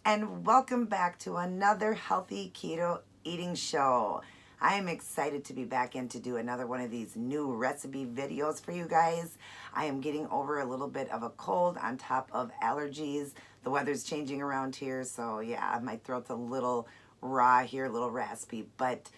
and welcome back to another healthy keto eating show. I am excited to be back in to do another one of these new recipe videos for you guys. I am getting over a little bit of a cold on top of allergies. The weather's changing around here, so yeah, my throat's a little raw here, a little raspy, but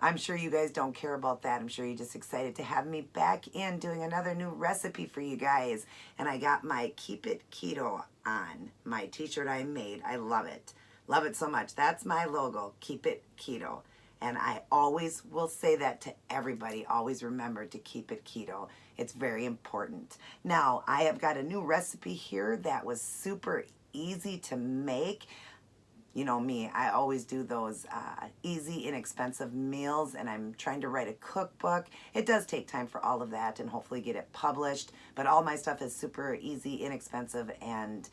I'm sure you guys don't care about that. I'm sure you're just excited to have me back in doing another new recipe for you guys. And I got my Keep It Keto on, my t-shirt I made. I love it. Love it so much. That's my logo, Keep It Keto. And I always will say that to everybody. Always remember to keep it keto. It's very important. Now, I have got a new recipe here that was super easy to make. You know me, I always do those easy, inexpensive meals, and I'm trying to write a cookbook. It does take time for all of that and hopefully get it published, but all my stuff is super easy, inexpensive, and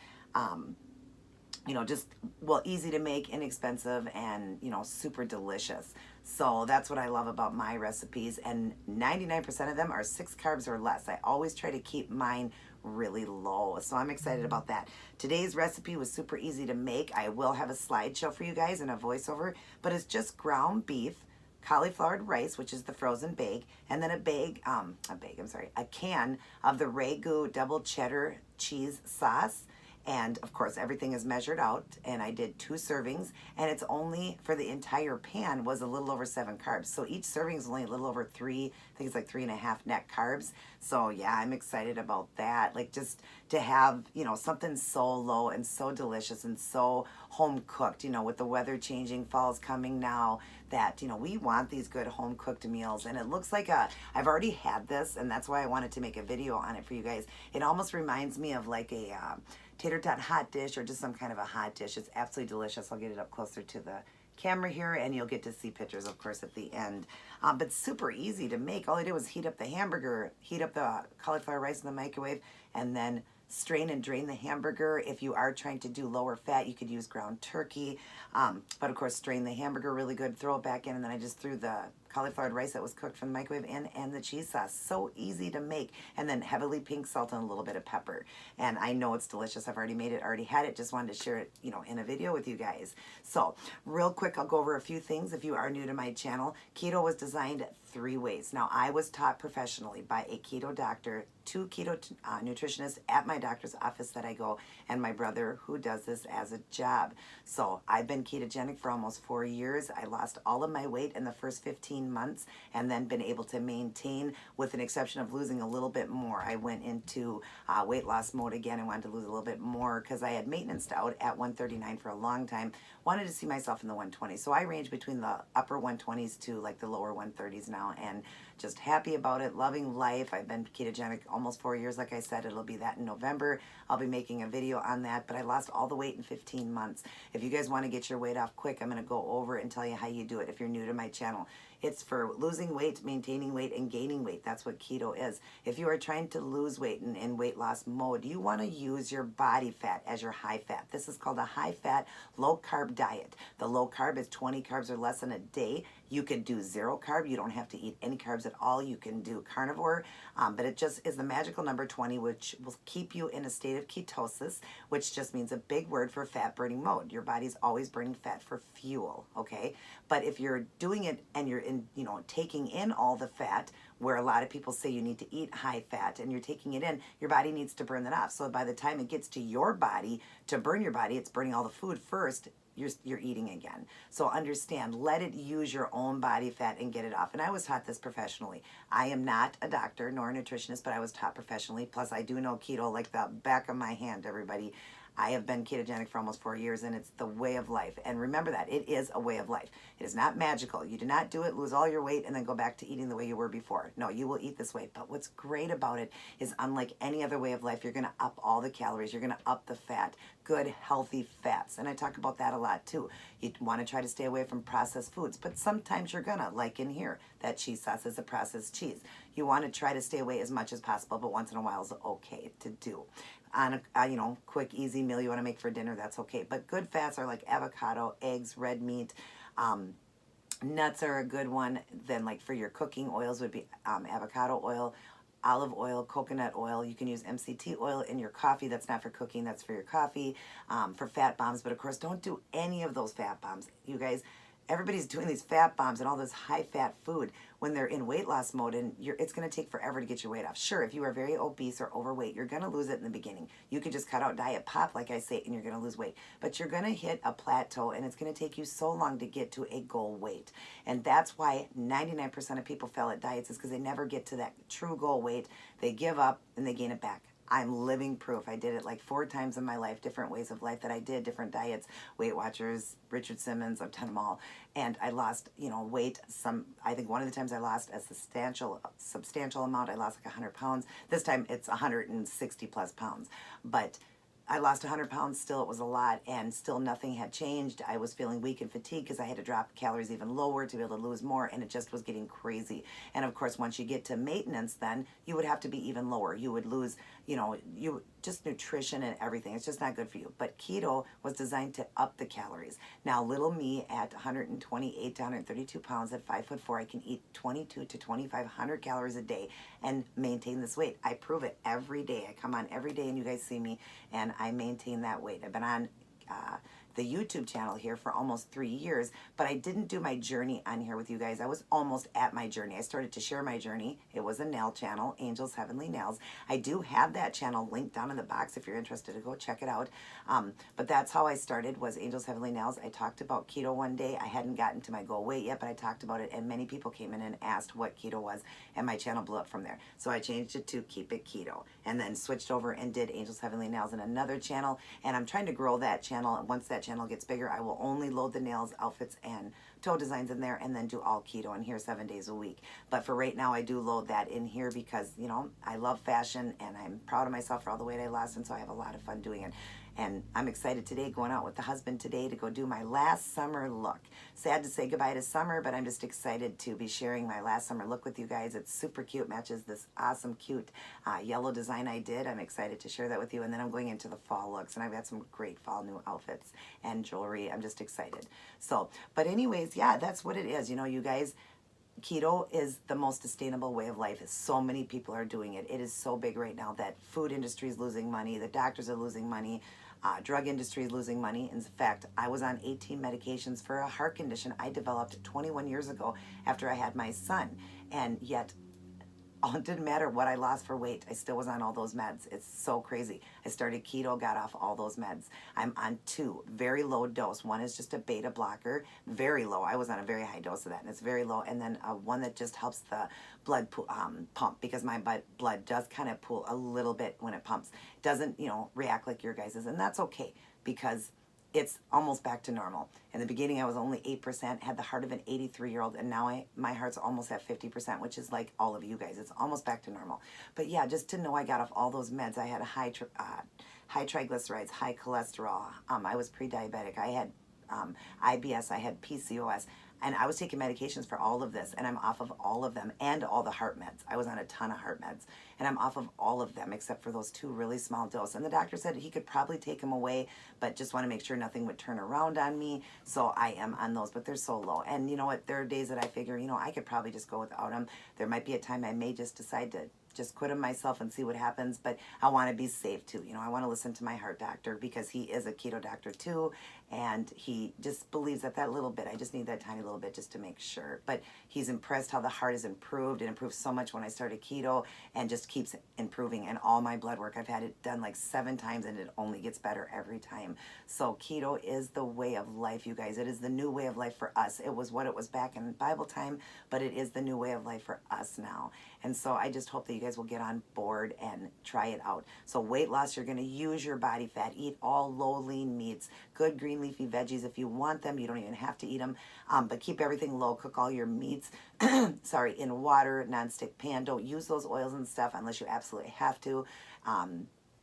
just, well, easy to make, inexpensive, and, super delicious. So that's what I love about my recipes, and 99% of them are 6 carbs or less. I always try to keep mine really low, so I'm excited about that. Today's recipe was super easy to make. I will have a slideshow for you guys and a voiceover, but it's just ground beef, cauliflower rice, which is the frozen bag, and then a can of the Ragu Double Cheddar cheese sauce. And of course, everything is measured out, and I did 2 servings, and it's only for the entire pan was a little over 7 carbs. So each serving is only a little over 3, I think it's like 3.5 net carbs. So yeah, I'm excited about that. Like, just to have, something so low and so delicious and so home cooked, with the weather changing, fall's coming now, that, we want these good home cooked meals. And it looks like I've already had this, and that's why I wanted to make a video on it for you guys. It almost reminds me of like a tater tot hot dish, or just some kind of a hot dish. It's absolutely delicious. I'll get it up closer to the camera here, and you'll get to see pictures, of course, at the end. But super easy to make. All I did was heat up the hamburger, heat up the cauliflower rice in the microwave, and then strain and drain the hamburger. If you are trying to do lower fat, you could use ground turkey. But of course, strain the hamburger really good, throw it back in, and then I just threw the cauliflower rice that was cooked from the microwave in, and the cheese sauce. So easy to make. And then heavily pink salt and a little bit of pepper. And I know it's delicious. I've already made it, already had it. Just wanted to share it, in a video with you guys. So real quick, I'll go over a few things. If you are new to my channel, keto was designed 3 ways. Now, I was taught professionally by a keto doctor, 2 keto nutritionists at my doctor's office that I go, and my brother who does this as a job. So I've been ketogenic for almost 4 years. I lost all of my weight in the first 15 months, and then been able to maintain, with an exception of losing a little bit more. I went into weight loss mode again and wanted to lose a little bit more because I had maintenance out at 139 for a long time. Wanted to see myself in the 120s. So I range between the upper 120s to like the lower 130s now, and just happy about it, loving life. I've been ketogenic almost 4 years. Like I said, it'll be that in November. I'll be making a video on that, but I lost all the weight in 15 months. If you guys want to get your weight off quick, I'm going to go over it and tell you how you do it if you're new to my channel. It's for losing weight, maintaining weight, and gaining weight. That's what keto is. If you are trying to lose weight and in weight loss mode, you want to use your body fat as your high fat. This is called a high fat, low carb diet. The low carb is 20 carbs or less in a day. You could do 0 carb. You don't have to eat any carbs at all. You can do carnivore, but it just is the magical number 20, which will keep you in a state of ketosis, which just means a big word for fat burning mode. Your body's always burning fat for fuel, okay? But if you're doing it and you're taking in all the fat, where a lot of people say you need to eat high fat, and you're taking it in, your body needs to burn that off. So by the time it gets to your body, to burn your body, it's burning all the food first. You're eating again. So understand, let it use your own body fat and get it off. And I was taught this professionally. I am not a doctor nor a nutritionist, but I was taught professionally. Plus, I do know keto like the back of my hand, everybody. I have been ketogenic for almost 4 years, and it's the way of life. And remember that. It is a way of life. It is not magical. You do not do it, lose all your weight, and then go back to eating the way you were before. No, you will eat this way. But what's great about it is, unlike any other way of life, you're going to up all the calories. You're going to up the fat. Good, healthy fats. And I talk about that a lot, too. You want to try to stay away from processed foods, but sometimes you're going to, like in here, that cheese sauce is a processed cheese. You want to try to stay away as much as possible, but once in a while is okay to do. On a quick, easy meal you want to make for dinner, that's okay. But good fats are like avocado, eggs, red meat. Nuts are a good one. Then, like, for your cooking, oils would be avocado oil, olive oil, coconut oil. You can use MCT oil in your coffee. That's not for cooking, that's for your coffee, for fat bombs. But of course, don't do any of those fat bombs. You guys, everybody's doing these fat bombs and all this high fat food when they're in weight loss mode, and it's going to take forever to get your weight off. Sure, if you are very obese or overweight, you're going to lose it in the beginning. You can just cut out diet pop, like I say, and you're going to lose weight. But you're going to hit a plateau, and it's going to take you so long to get to a goal weight. And that's why 99% of people fail at diets, is because they never get to that true goal weight. They give up and they gain it back. I'm living proof. I did it like 4 times in my life, different ways of life that I did, different diets, Weight Watchers, Richard Simmons, I've done them all. And I lost, weight. I think one of the times I lost a substantial amount. I lost like 100 pounds. This time it's 160 plus pounds. But I lost 100 pounds, still it was a lot, and still nothing had changed. I was feeling weak and fatigued because I had to drop calories even lower to be able to lose more, and it just was getting crazy. And of course, once you get to maintenance, then you would have to be even lower. You would lose, just nutrition and everything. It's just not good for you. But keto was designed to up the calories. Now, little me at 128 to 132 pounds at 5'4", I can eat 22 to 2,500 calories a day and maintain this weight. I prove it every day. I come on every day and you guys see me, and I maintain that weight. I've been on the YouTube channel here for almost 3 years, but I didn't do my journey on here with you guys. I was almost at my journey. I started to share my journey. It was a nail channel, Angels Heavenly Nails. I do have that channel linked down in the box if you're interested to go check it out. But that's how I started, was Angels Heavenly Nails. I talked about keto one day. I hadn't gotten to my goal weight yet, but I talked about it, and many people came in and asked what keto was, and my channel blew up from there. So I changed it to Keep It Keto, and then switched over and did Angels Heavenly Nails in another channel, and I'm trying to grow that channel. And once that channel gets bigger, I will only load the nails, outfits, and toe designs in there, and then do all keto in here 7 days a week. But for right now, I do load that in here because, I love fashion, and I'm proud of myself for all the weight I lost, and so I have a lot of fun doing it. And I'm excited today, going out with the husband today to go do my last summer look. Sad to say goodbye to summer, but I'm just excited to be sharing my last summer look with you guys. It's super cute, matches this awesome, cute yellow design I did. I'm excited to share that with you. And then I'm going into the fall looks, and I've got some great fall new outfits and jewelry. I'm just excited. So, but anyways, yeah, that's what it is. You guys, keto is the most sustainable way of life. So many people are doing it. It is so big right now that food industry is losing money. The doctors are losing money. Drug industry is losing money. In fact, I was on 18 medications for a heart condition I developed 21 years ago after I had my son. And yet, it didn't matter what I lost for weight. I still was on all those meds. It's so crazy. I started keto, got off all those meds. I'm on 2, very low dose. One is just a beta blocker, very low. I was on a very high dose of that, and it's very low. And then one that just helps the blood pump, because my blood does kind of pool a little bit when it pumps. It doesn't, react like your guys's, and that's okay because it's almost back to normal. In the beginning, I was only 8%, had the heart of an 83-year-old, and now my heart's almost at 50%, which is like all of you guys. It's almost back to normal. But yeah, just to know I got off all those meds. I had a high triglycerides, high cholesterol. I was pre-diabetic. I had IBS. I had PCOS. And I was taking medications for all of this, and I'm off of all of them, and all the heart meds. I was on a ton of heart meds, and I'm off of all of them except for those 2 really small doses. And the doctor said he could probably take them away, but just want to make sure nothing would turn around on me. So I am on those, but they're so low. And you know what? There are days that I figure, I could probably just go without them. There might be a time I may just decide to just quit them myself and see what happens, but I want to be safe too. I want to listen to my heart doctor because he is a keto doctor too, and he just believes that little bit. I just need that tiny little bit just to make sure. But he's impressed how the heart has improved. It improved so much when I started keto, and just keeps improving. And all my blood work, I've had it done like 7 times, and it only gets better every time. So keto is the way of life, you guys. It is the new way of life for us. It was what it was back in Bible time, but it is the new way of life for us now. And so I just hope that you guys will get on board and try it out. So weight loss, you're going to use your body fat. Eat all low lean meats, good green leafy veggies if you want them. You don't even have to eat them, but keep everything low. Cook all your meats in water, nonstick pan. Don't use those oils and stuff unless you absolutely have to.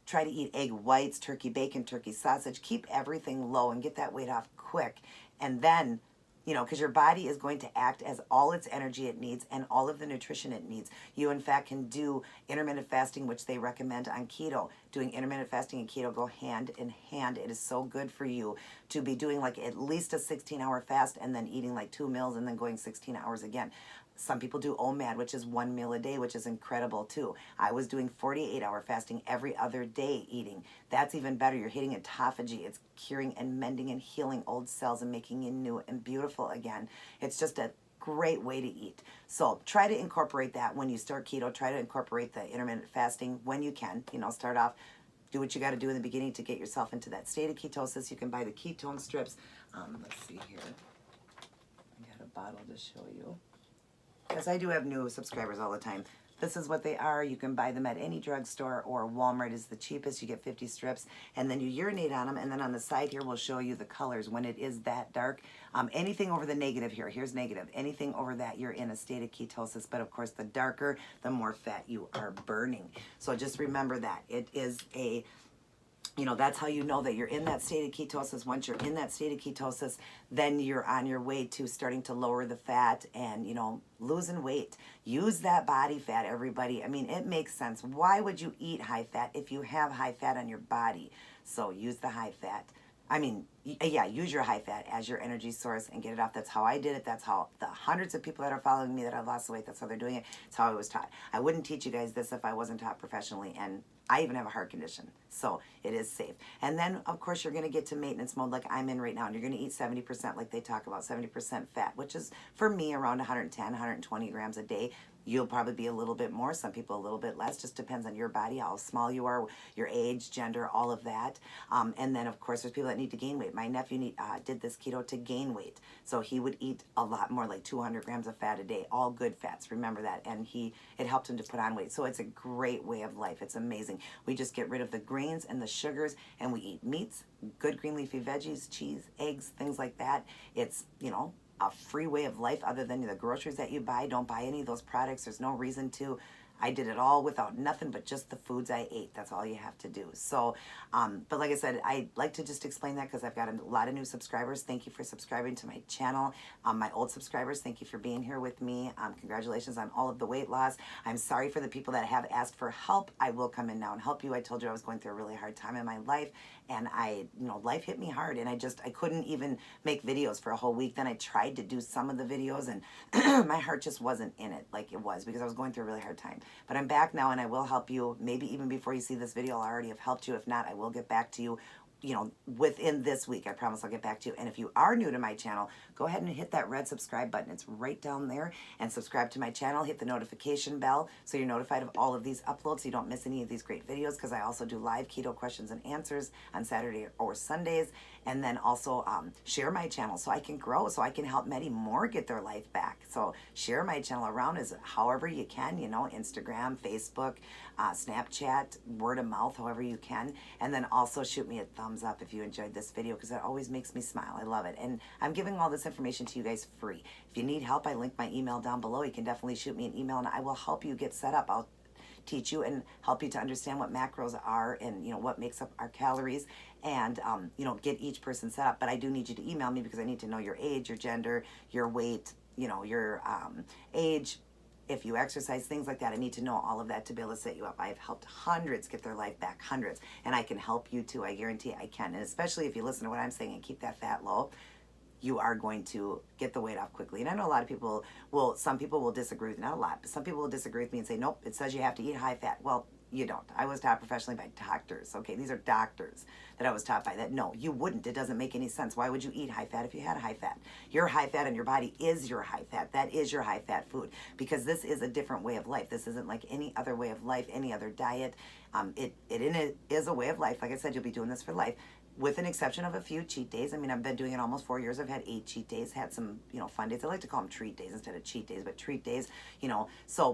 Try to eat egg whites, turkey bacon, turkey sausage. Keep everything low and get that weight off quick. And then, because your body is going to act as all its energy it needs and all of the nutrition it needs. You, in fact, can do intermittent fasting, which they recommend on keto. Doing intermittent fasting and keto go hand in hand. It is so good for you to be doing like at least a 16-hour fast and then eating like 2 meals and then going 16 hours again. Some people do OMAD, which is 1 meal a day, which is incredible too. I was doing 48-hour fasting every other day eating. That's even better. You're hitting autophagy. It's curing and mending and healing old cells and making you new and beautiful again. It's just a great way to eat. So try to incorporate that when you start keto. Try to incorporate the intermittent fasting when you can. Start off, do what you got to do in the beginning to get yourself into that state of ketosis. You can buy the ketone strips. Let's see here. I got a bottle to show you. Because I do have new subscribers all the time. This is what they are. You can buy them at any drugstore, or Walmart is the cheapest. You get 50 strips, and then you urinate on them, and then on the side here we'll show you the colors when it is that dark. Anything over the negative here, here's negative. Anything over that, you're in a state of ketosis, but of course the darker, the more fat you are burning. So just remember that. It is a that's how you know that you're in that state of ketosis. Once you're in that state of ketosis, then you're on your way to starting to lower the fat and, losing weight. Use that body fat, everybody. I mean, it makes sense. Why would you eat high fat if you have high fat on your body? So use the high fat. Use your high fat as your energy source and get it off. That's how I did it. That's how the hundreds of people that are following me that have lost weight, that's how they're doing it. It's how I was taught. I wouldn't teach you guys this if I wasn't taught professionally, and I even have a heart condition, so it is safe. And then, of course, you're going to get to maintenance mode like I'm in right now, and you're going to eat 70% like they talk about, 70% fat, which is, for me, around 110, 120 grams a day. You'll probably be a little bit more, some people a little bit less, just depends on your body, how small you are, your age, gender, all of that. And then, of course, there's people that need to gain weight. My nephew did this keto to gain weight. So he would eat a lot more, like 200 grams of fat a day, all good fats, remember that. And it helped him to put on weight. So it's a great way of life. It's amazing. We just get rid of the grains and the sugars, and we eat meats, good green leafy veggies, cheese, eggs, things like that. It's, a free way of life other than the groceries that you buy. Don't buy any of those products. There's no reason to. I did it all without nothing but just the foods I ate. That's all you have to do. So, but like I said, I like to just explain that because I've got a lot of new subscribers. Thank you for subscribing to my channel. My old subscribers, thank you for being here with me. Congratulations on all of the weight loss. I'm sorry for the people that have asked for help. I will come in now and help you. I told you I was going through a really hard time in my life, and life hit me hard, and I couldn't even make videos for a whole week. Then I tried to do some of the videos, and my heart just wasn't in it like it was because I was going through a really hard time. But I'm back now, and I will help you. Maybe even before you see this video, I'll already have helped you. If not, I will get back to you, within this week. I promise I'll get back to you. And if you are new to my channel, go ahead and hit that red subscribe button. It's right down there. And subscribe to my channel. Hit the notification bell so you're notified of all of these uploads so you don't miss any of these great videos, because I also do live keto questions and answers on Saturday or Sundays. And then also share my channel so I can grow, so I can help many more get their life back. So share my channel around as however you can, Instagram, Facebook, Snapchat, word of mouth, however you can. And then also shoot me a thumbs up if you enjoyed this video, because that always makes me smile. I love it. And I'm giving all this information to you guys free. If you need help, I link my email down below. You can definitely shoot me an email and I will help you get set up. I'll teach you and help you to understand what macros are and what makes up our calories, and get each person set up. But I do need you to email me because I need to know your age, your gender, your weight, your age, if you exercise, things like that. I need to know all of that to be able to set you up. I've helped hundreds get their life back, hundreds, and I can help you too. I guarantee I can. And especially if you listen to what I'm saying and keep that fat low, you are going to get the weight off quickly. And I know a lot of people some people will disagree with me, not a lot, but some people will disagree with me and say, nope, it says you have to eat high fat. Well, you don't. I was taught professionally by doctors, okay? These are doctors that I was taught by that. No, you wouldn't. It doesn't make any sense. Why would you eat high fat if you had high fat? Your high fat in your body is your high fat. That is your high fat food, because this is a different way of life. This isn't like any other way of life, any other diet. It is a way of life. Like I said, you'll be doing this for life, with an exception of a few cheat days. I mean, I've been doing it almost 4 years. I've had 8 cheat days, had some, fun days. I like to call them treat days instead of cheat days, but treat days,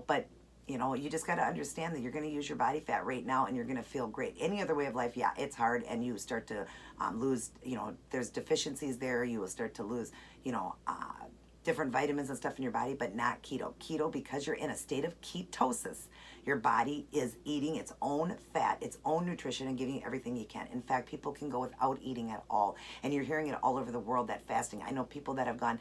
but you just got to understand that you're going to use your body fat right now and you're going to feel great. Any other way of life, yeah, it's hard, and you start to lose, there's deficiencies there. You will start to lose, different vitamins and stuff in your body, but not keto. Keto, because you're in a state of ketosis, your body is eating its own fat, its own nutrition, and giving you everything you can. In fact, people can go without eating at all. And you're hearing it all over the world, that fasting. I know people that have gone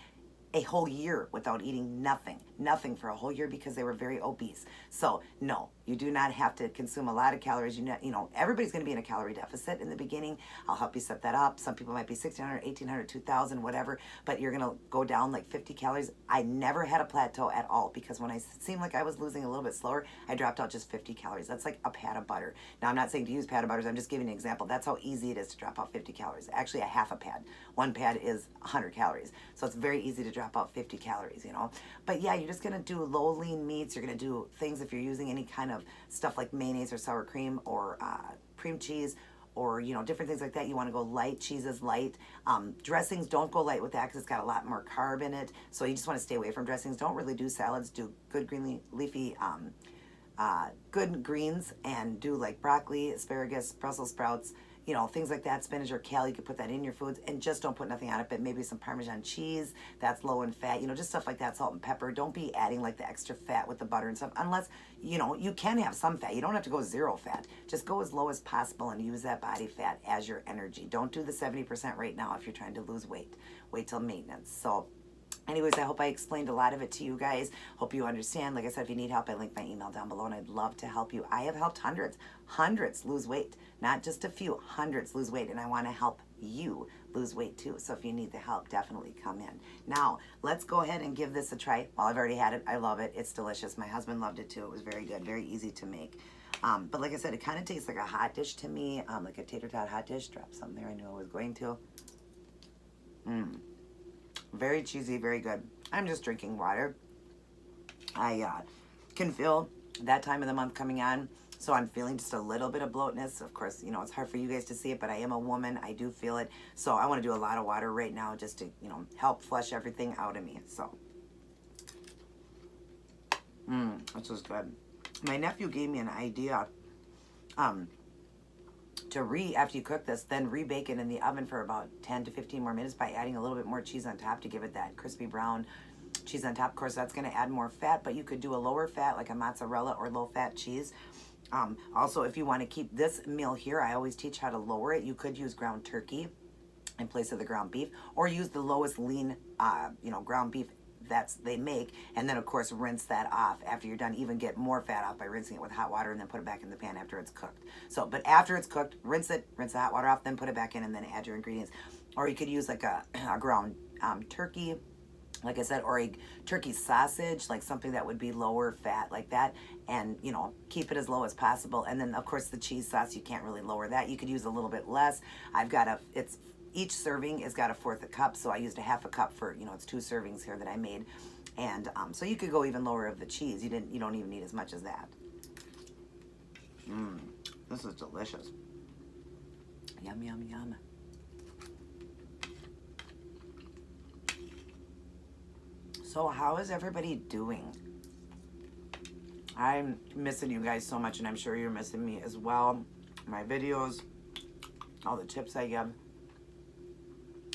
a whole year without eating nothing, nothing for a whole year because they were very obese. So no, you do not have to consume a lot of calories. You know, everybody's going to be in a calorie deficit in the beginning. I'll help you set that up. Some people might be 1,600, 1,800, 2,000, whatever, but you're going to go down like 50 calories. I never had a plateau at all because when I seemed like I was losing a little bit slower, I dropped out just 50 calories. That's like a pat of butter. Now, I'm not saying to use pat of butters. I'm just giving an example. That's how easy it is to drop out 50 calories. Actually, a half a pad. One pad is 100 calories. So it's very easy to drop out 50 calories, you know. But yeah, you're just going to do low lean meats. You're going to do things if you're using any kind of stuff like mayonnaise or sour cream or cream cheese or, you know, different things like that. You want to go light. Cheese is light. Dressings, don't go light with that because it's got a lot more carb in it. So you just want to stay away from dressings. Don't really do salads. Do good green leafy good greens and do like broccoli, asparagus, Brussels sprouts, you know, things like that, spinach or kale. You could put that in your foods and just don't put nothing on it, but maybe some Parmesan cheese that's low in fat, you know, just stuff like that, salt and pepper. Don't be adding like the extra fat with the butter and stuff unless, you know, you can have some fat. You don't have to go zero fat. Just go as low as possible and use that body fat as your energy. Don't do the 70% right now if you're trying to lose weight. Wait till maintenance. So anyways, I hope I explained a lot of it to you guys. Hope you understand. Like I said, if you need help, I link my email down below, and I'd love to help you. I have helped hundreds lose weight. Not just a few, hundreds lose weight, and I want to help you lose weight too. So if you need the help, definitely come in. Now, let's go ahead and give this a try. Well, I've already had it. I love it. It's delicious. My husband loved it too. It was very good, very easy to make. But like I said, it kind of tastes like a hot dish to me, like a tater tot hot dish. Drop some there. I knew I was going to. Very cheesy, very good. I'm just drinking water. I can feel that time of the month coming on, so I'm feeling just a little bit of bloatness. Of course, you know, it's hard for you guys to see it, but I am a woman. I do feel it. So I want to do a lot of water right now just to, you know, help flush everything out of me. So, this is good. My nephew gave me an idea to after you cook this, then rebake it in the oven for about 10 to 15 more minutes by adding a little bit more cheese on top to give it that crispy brown cheese on top. Of course, that's going to add more fat, but you could do a lower fat like a mozzarella or low fat cheese. Also, if you want to keep this meal here, I always teach how to lower it. You could use ground turkey in place of the ground beef, or use the lowest lean, you know, ground beef they make, and then of course rinse that off after you're done. Even get more fat off by rinsing it with hot water and then put it back in the pan after it's cooked. So, but after it's cooked, rinse the hot water off, then put it back in and then add your ingredients. Or you could use like a ground turkey, like I said, or a turkey sausage, like something that would be lower fat like that, and, you know, keep it as low as possible. And then of course the cheese sauce, you can't really lower that. You could use a little bit less. Each serving has got 1/4 cup, so I used a 1/2 cup for, you know, it's 2 servings here that I made. And so you could go even lower of the cheese. You don't even need as much as that. This is delicious. Yum, yum, yum. So how is everybody doing? I'm missing you guys so much, and I'm sure you're missing me as well. My videos, all the tips I give.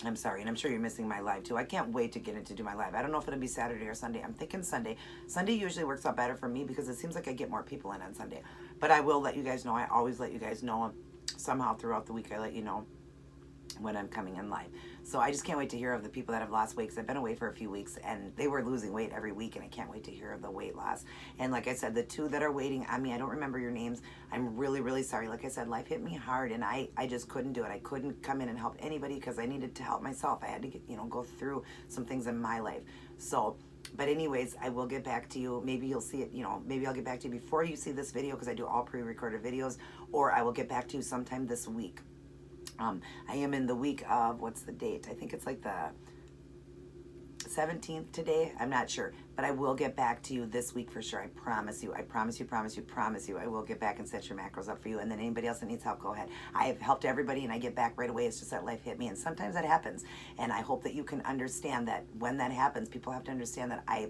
I'm sorry, and I'm sure you're missing my live too. I can't wait to get in to do my live. I don't know if it'll be Saturday or Sunday. I'm thinking Sunday. Sunday usually works out better for me because it seems like I get more people in on Sunday. But I will let you guys know. I always let you guys know. Somehow throughout the week I let you know when I'm coming in live. So I just can't wait to hear of the people that have lost weight, because I've been away for a few weeks and they were losing weight every week, and I can't wait to hear of the weight loss. And like I said, the 2 that are waiting on me, I don't remember your names. I'm really, really sorry. Like I said, life hit me hard, and I just couldn't do it. I couldn't come in and help anybody because I needed to help myself. I had to get, you know, go through some things in my life. So, but anyways, I will get back to you. Maybe you'll see it, you know, maybe I'll get back to you before you see this video, because I do all pre-recorded videos, or I will get back to you sometime this week. I am in the week of, what's the date? I think it's like the 17th today. I'm not sure, but I will get back to you this week for sure. I promise you. I promise you, promise you, promise you. I will get back and set your macros up for you. And then anybody else that needs help, go ahead. I have helped everybody and I get back right away. It's just that life hit me, and sometimes that happens. And I hope that you can understand that when that happens, people have to understand that I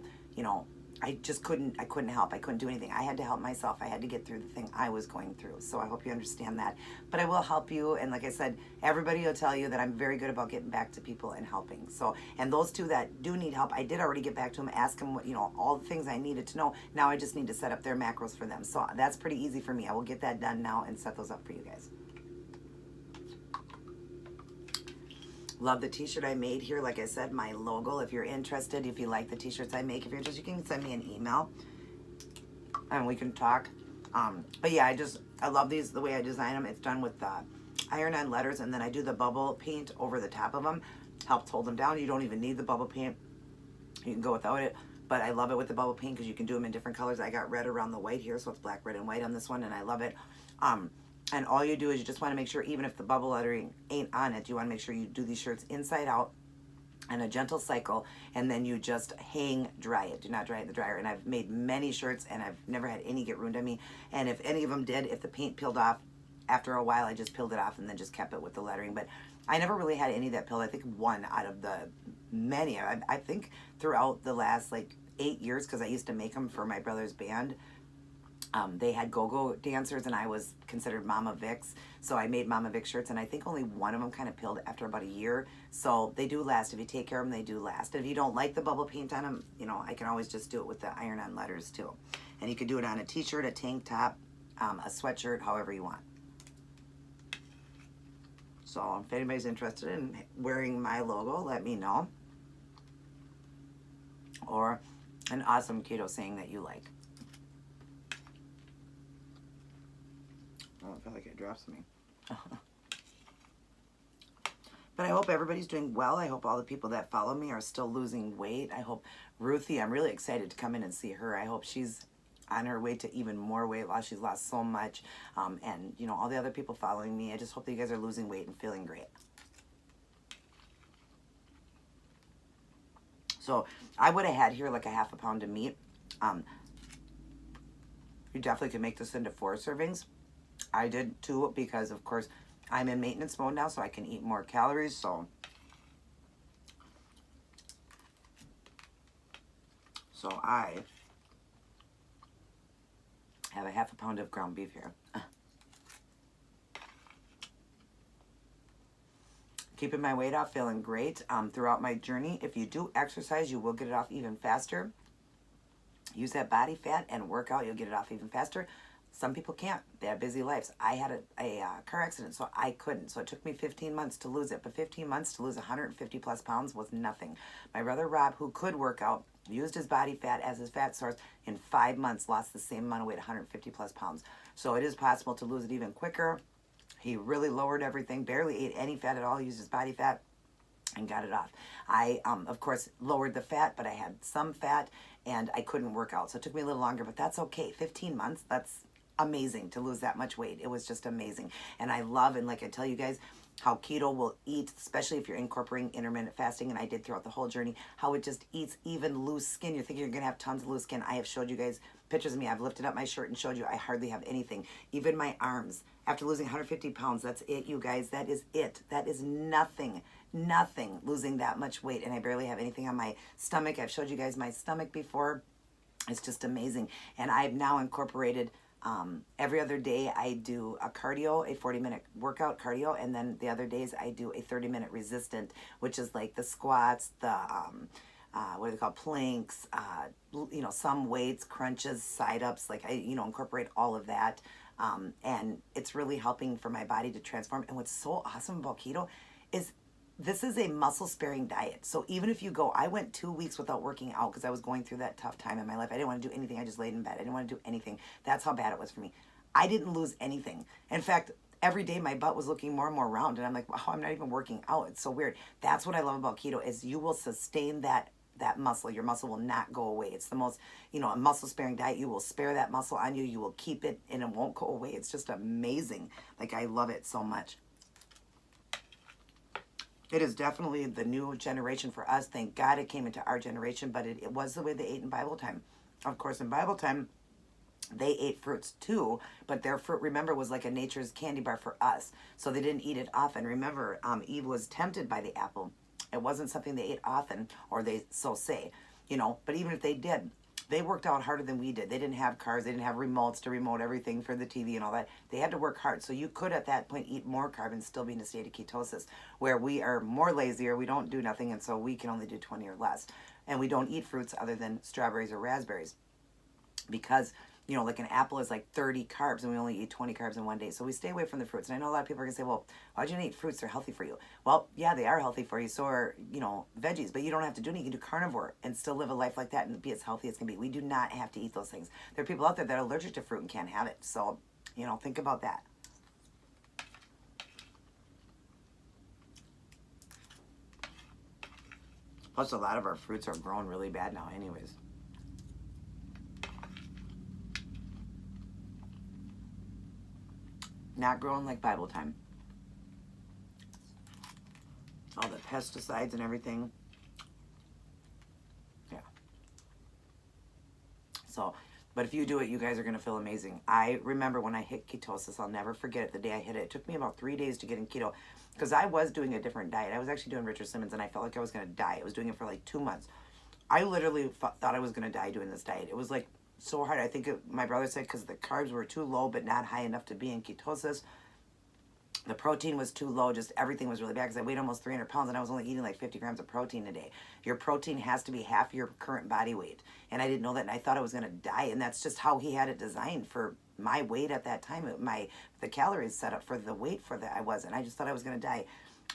just couldn't help. I couldn't do anything. I had to help myself. I had to get through the thing I was going through. So I hope you understand that. But I will help you. And like I said, everybody will tell you that I'm very good about getting back to people and helping. So, and those 2 that do need help, I did already get back to them, ask them what, you know, all the things I needed to know. Now I just need to set up their macros for them. So that's pretty easy for me. I will get that done now and set those up for you guys. Love the t-shirt I made here. Like I said, my logo. If you're interested, if you like the t-shirts I make, if you're interested, you can send me an email and we can talk. But yeah, I love these, the way I design them. It's done with iron-on letters, and then I do the bubble paint over the top of them. Helps hold them down. You don't even need the bubble paint. You can go without it. But I love it with the bubble paint because you can do them in different colors. I got red around the white here, so it's black, red, and white on this one, and I love it. And all you do is you just want to make sure, even if the bubble lettering ain't on it, you want to make sure you do these shirts inside out in a gentle cycle, and then you just hang dry it. Do not dry it in the dryer. And I've made many shirts, and I've never had any get ruined on me. And if any of them did, if the paint peeled off, after a while, I just peeled it off and then just kept it with the lettering. But I never really had any that peeled. I think one out of the many. I think throughout the last like 8 years, because I used to make them for my brother's band. They had go-go dancers, and I was considered Mama Vic's. So I made Mama Vic shirts, and I think only one of them kind of peeled after about a year. So they do last. If you take care of them, they do last. And if you don't like the bubble paint on them, you know, I can always just do it with the iron-on letters too. And you could do it on a t-shirt, a tank top, a sweatshirt, however you want. So if anybody's interested in wearing my logo, let me know. Or an awesome keto saying that you like. Oh, I feel like it drops me. But I hope everybody's doing well. I hope all the people that follow me are still losing weight. I hope Ruthie, I'm really excited to come in and see her. I hope she's on her way to even more weight loss. She's lost so much. And, you know, all the other people following me, I just hope that you guys are losing weight and feeling great. So I would have had here like a half a pound of meat. You definitely can make this into 4 servings. I did 2 because, of course, I'm in maintenance mode now, so I can eat more calories. So I have a half a pound of ground beef here. Keeping my weight off, feeling great throughout my journey. If you do exercise, you will get it off even faster. Use that body fat and work out, you'll get it off even faster. Some people can't. They have busy lives. I had a car accident, so I couldn't. So it took me 15 months to lose it. But 15 months to lose 150 plus pounds was nothing. My brother Rob, who could work out, used his body fat as his fat source. In 5 months, lost the same amount of weight, 150 plus pounds. So it is possible to lose it even quicker. He really lowered everything, barely ate any fat at all, used his body fat and got it off. I, of course, lowered the fat, but I had some fat and I couldn't work out. So it took me a little longer, but that's okay. 15 months, that's amazing to lose that much weight. It was just amazing. And I love, and like I tell you guys, how keto will eat, especially if you're incorporating intermittent fasting, and I did throughout the whole journey, how it just eats even loose skin. You're thinking you're going to have tons of loose skin. I have showed you guys pictures of me. I've lifted up my shirt and showed you I hardly have anything. Even my arms. After losing 150 pounds, that's it, you guys. That is it. That is nothing. Nothing losing that much weight. And I barely have anything on my stomach. I've showed you guys my stomach before. It's just amazing. And I've now incorporated every other day I do a cardio, a 40-minute workout cardio, and then the other days I do a 30-minute resistant, which is like the squats, the what are they called, planks, you know, some weights, crunches, side-ups, like I, you know, incorporate all of that, and it's really helping for my body to transform. And what's so awesome about keto is this is a muscle-sparing diet. So even if you go, I went 2 weeks without working out because I was going through that tough time in my life. I didn't want to do anything. I just laid in bed. I didn't want to do anything. That's how bad it was for me. I didn't lose anything. In fact, every day my butt was looking more and more round, and I'm like, wow, I'm not even working out. It's so weird. That's what I love about keto is you will sustain that muscle. Your muscle will not go away. It's the most, you know, a muscle-sparing diet. You will spare that muscle on you. You will keep it, and it won't go away. It's just amazing. Like, I love it so much. It is definitely the new generation for us. Thank God it came into our generation, but it was the way they ate in Bible time. Of course, in Bible time, they ate fruits too, but their fruit, remember, was like a nature's candy bar for us. So they didn't eat it often. Remember, Eve was tempted by the apple. It wasn't something they ate often, or they so say, you know, but even if they did, they worked out harder than we did. They didn't have cars. They didn't have remotes to remote everything for the TV and all that. They had to work hard. So you could, at that point, eat more carb and still be in a state of ketosis, where we are more lazier. We don't do nothing, and so we can only do 20 or less. And we don't eat fruits other than strawberries or raspberries because you know, like an apple is like 30 carbs and we only eat 20 carbs in one day. So we stay away from the fruits. And I know a lot of people are going to say, well, why'd you not eat fruits? They're healthy for you. Well, yeah, they are healthy for you. So are, you know, veggies. But you don't have to do anything. You can do carnivore and still live a life like that and be as healthy as can be. We do not have to eat those things. There are people out there that are allergic to fruit and can't have it. So, you know, think about that. Plus, a lot of our fruits are grown really bad now anyways. Not grown like Bible time. All the pesticides and everything. Yeah. So, but if you do it, you guys are going to feel amazing. I remember when I hit ketosis, I'll never forget it, the day I hit it. It took me about 3 days to get in keto because I was doing a different diet. I was actually doing Richard Simmons and I felt like I was going to die. I was doing it for like 2 months. I literally thought I was going to die doing this diet. It was like so hard. I think my brother said because the carbs were too low but not high enough to be in ketosis. The protein was too low. Just everything was really bad because I weighed almost 300 pounds and I was only eating like 50 grams of protein a day. Your protein has to be half your current body weight. And I didn't know that and I thought I was going to die. And that's just how he had it designed for my weight at that time. The calories set up for the weight for that I was. And I just thought I was going to die.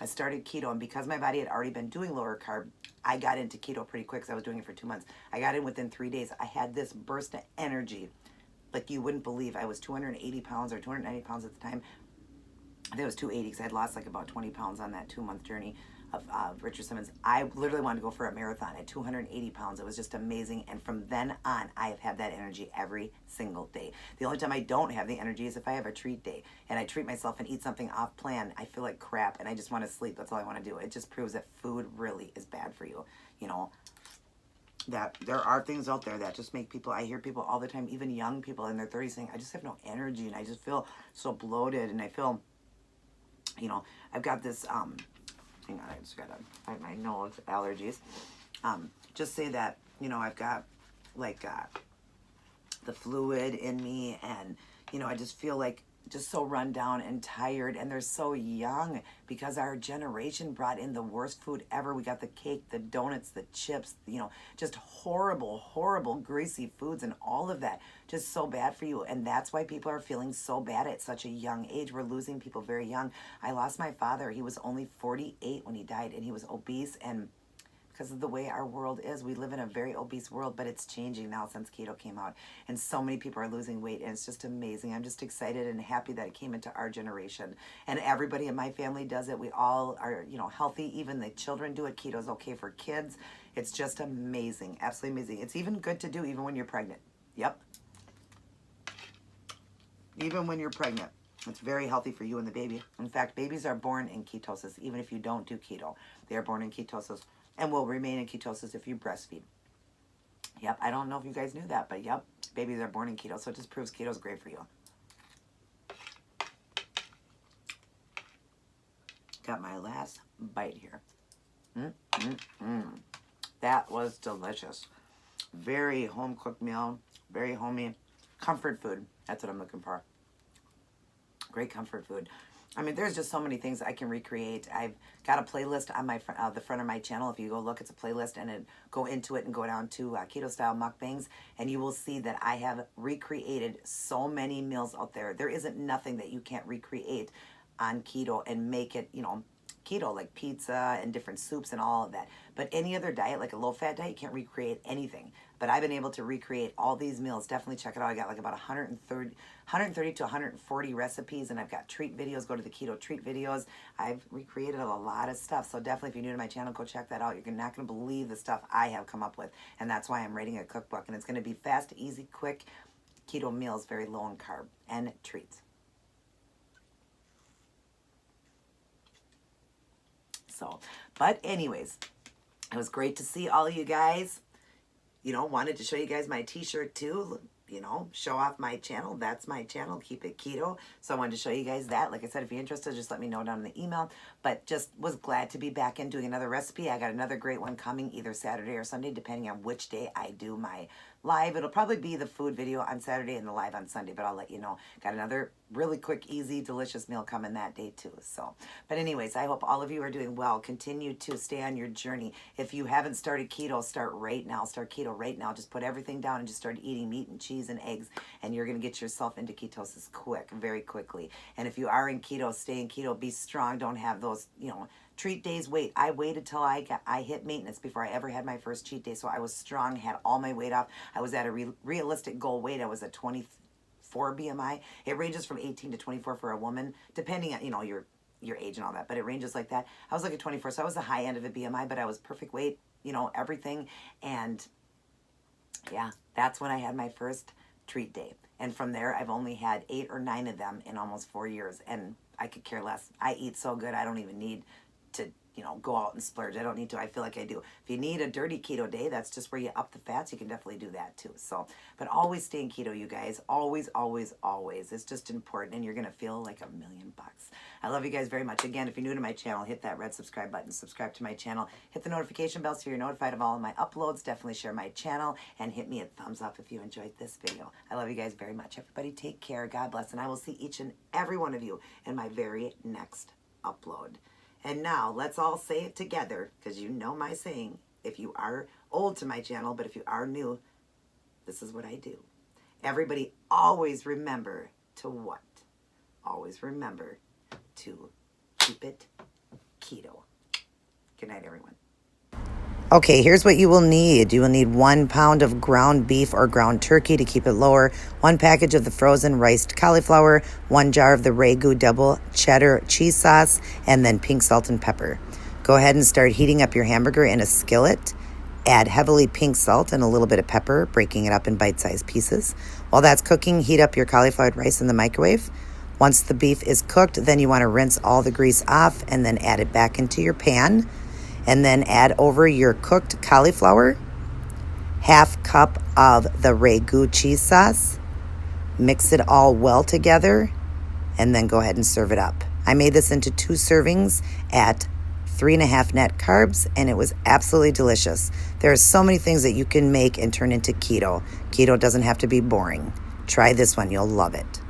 I started keto and because my body had already been doing lower carb, I got into keto pretty quick because I was doing it for 2 months. I got in within 3 days. I had this burst of energy like you wouldn't believe. I was 280 pounds or 290 pounds at the time. I think it was 280 because I had lost like about 20 pounds on that 2-month journey of Richard Simmons. I literally wanted to go for a marathon at 280 pounds. It was just amazing. And from then on, I have had that energy every single day. The only time I don't have the energy is if I have a treat day and I treat myself and eat something off plan. I feel like crap and I just want to sleep. That's all I want to do. It just proves that food really is bad for you. You know, that there are things out there that just make people, I hear people all the time, even young people in their 30s saying, I just have no energy and I just feel so bloated and I feel, you know, I've got this, hang on, I just gotta find my nose, allergies. Just say that, you know, I've got like the fluid in me and, you know, I just feel like just so run down and tired and they're so young because our generation brought in the worst food ever. We got the cake, the donuts, the chips, you know, just horrible, greasy foods and all of that. Just so bad for you. And that's why people are feeling so bad at such a young age. We're losing people very young. I lost my father. He was only 48 when he died and he was obese and because of the way our world is. We live in a very obese world, but it's changing now since keto came out. And so many people are losing weight, and it's just amazing. I'm just excited and happy that it came into our generation. And everybody in my family does it. We all are, you know, healthy. Even the children do it. Keto's okay for kids. It's just amazing. Absolutely amazing. It's even good to do even when you're pregnant. Yep. Even when you're pregnant. It's very healthy for you and the baby. In fact, babies are born in ketosis, even if you don't do keto. They are born in ketosis and will remain in ketosis if you breastfeed. Yep, I don't know if you guys knew that, but yep, babies are born in keto, so it just proves keto is great for you. Got my last bite here. That was delicious. Very home-cooked meal, very homey. Comfort food, that's what I'm looking for. Great comfort food. I mean, there's just so many things I can recreate. I've got a playlist on my the front of my channel. If you go look, it's a playlist, and go into it and go down to keto style mukbangs, and you will see that I have recreated so many meals out there. There isn't nothing that you can't recreate on keto and make it, you know, keto, like pizza and different soups and all of that. But any other diet, like a low-fat diet, you can't recreate anything. But I've been able to recreate all these meals. Definitely check it out. I got like about 130 to 140 recipes, and I've got treat videos. Go to the keto treat videos. I've recreated a lot of stuff. So definitely, if you're new to my channel, go check that out. You're not going to believe the stuff I have come up with. And that's why I'm writing a cookbook. And it's going to be fast, easy, quick keto meals, very low in carb, and treats. So, but anyways, it was great to see all of you guys. You know, wanted to show you guys my t-shirt too, you know, show off my channel. That's my channel, Keep It Keto. So I wanted to show you guys that. Like I said, if you're interested, just let me know down in the email. But just was glad to be back in doing another recipe. I got another great one coming either Saturday or Sunday, depending on which day I do my live. It'll probably be the food video on Saturday and the live on Sunday, but I'll let you know. Got another really quick, easy, delicious meal coming that day too. So, but anyways, I hope all of you are doing well. Continue to stay on your journey. If you haven't started keto, start right now. Start keto right now. Just put everything down and just start eating meat and cheese and eggs, and you're going to get yourself into ketosis very quickly. And if you are in keto, stay in keto. Be strong. Don't have those, treat days. Wait, I waited till I hit maintenance before I ever had my first cheat day. So I was strong, had all my weight off. I was at a realistic goal weight. I was at 24 BMI. It ranges from 18 to 24 for a woman, depending on, your age and all that, but it ranges like that. I was like at 24, so I was the high end of a BMI, but I was perfect weight, everything. And yeah, that's when I had my first treat day. And from there, I've only had 8 or 9 of them in almost 4 years. And I could care less. I eat so good, I don't even need to go out and splurge. I don't need to. I feel like I do. If you need a dirty keto day, that's just where you up the fats. You can definitely do that too. So, but always stay in keto, you guys. Always, always, always. It's just important, and you're going to feel like $1 million. I love you guys very much. Again, if you're new to my channel, hit that red subscribe button. Subscribe to my channel. Hit the notification bell so you're notified of all of my uploads. Definitely share my channel, and hit me a thumbs up if you enjoyed this video. I love you guys very much. Everybody take care. God bless, and I will see each and every one of you in my very next upload. And now, let's all say it together, because you know my saying. If you are old to my channel, but if you are new, this is what I do. Everybody always remember to what? Always remember to keep it keto. Good night, everyone. Okay, here's what you will need. You will need 1 pound of ground beef or ground turkey to keep it lower, 1 package of the frozen riced cauliflower, 1 jar of the Ragu Double Cheddar cheese sauce, and then pink salt and pepper. Go ahead and start heating up your hamburger in a skillet. Add heavily pink salt and a little bit of pepper, breaking it up in bite-sized pieces. While that's cooking, heat up your cauliflowered rice in the microwave. Once the beef is cooked, then you want to rinse all the grease off and then add it back into your pan. And then add over your cooked cauliflower, 1/2 cup of the Ragu cheese sauce. Mix it all well together, and then go ahead and serve it up. I made this into 2 servings at 3.5 net carbs, and it was absolutely delicious. There are so many things that you can make and turn into keto. Keto doesn't have to be boring. Try this one. You'll love it.